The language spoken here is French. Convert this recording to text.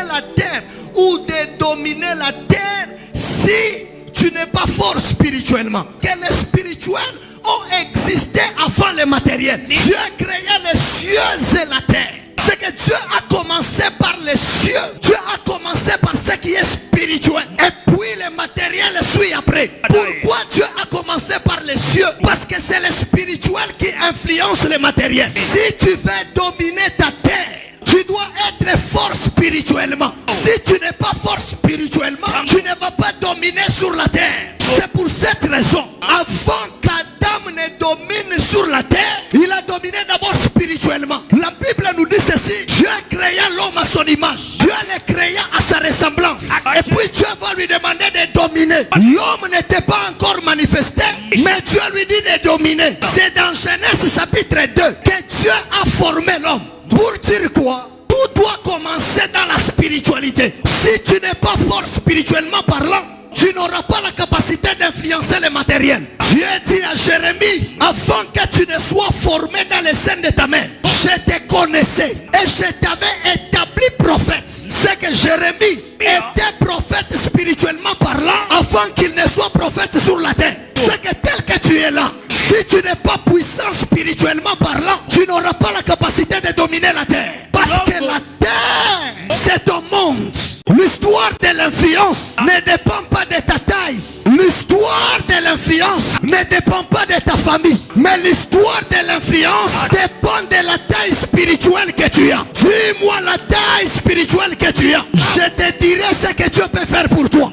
la terre ou de dominer la terre si tu n'es pas fort spirituellement. Que les spirituels ont existé avant le matériel. Dieu a créé les cieux et la terre. C'est que Dieu a commencé par les cieux. Dieu a commencé par ce qui est spirituel. Et puis le matériel suit après. Pourquoi Dieu a commencé par les cieux? Parce que c'est le spirituel qui influence le matériel. Si tu veux dominer ta terre, tu dois être fort spirituellement. Si tu n'es pas fort spirituellement, tu ne vas pas dominer sur la terre. C'est pour cette raison, avant qu'Adam ne domine sur la terre, il a dominé d'abord spirituellement. La Bible nous dit ceci: Dieu créa l'homme à son image. Dieu le créa à sa ressemblance. Et puis Dieu va lui demander de dominer. L'homme n'était pas encore manifesté, mais Dieu lui dit de dominer. C'est dans Genèse chapitre 2 que Dieu a formé l'homme. Pour dire quoi? Tout doit commencer dans la spiritualité. Si tu n'es pas fort spirituellement parlant, tu n'auras pas la capacité d'influencer le matériel. Dieu dit à Jérémie: avant que tu ne sois formé dans les seins de ta mère, je te connaissais et je t'avais établi prophète. C'est que Jérémie était prophète spirituellement parlant avant qu'il ne soit prophète sur la terre. C'est que tel que tu es là, si tu n'es pas puissant spirituellement parlant, tu n'auras pas la capacité de dominer la terre. Parce que la terre, c'est ton monde. L'histoire de l'influence ne dépend pas de ta taille. L'histoire de l'influence ne dépend pas de ta famille. Mais l'histoire de l'influence dépend de la taille spirituelle que tu as. Dis-moi la taille spirituelle que tu as. Je te dirai ce que Dieu peut faire pour toi.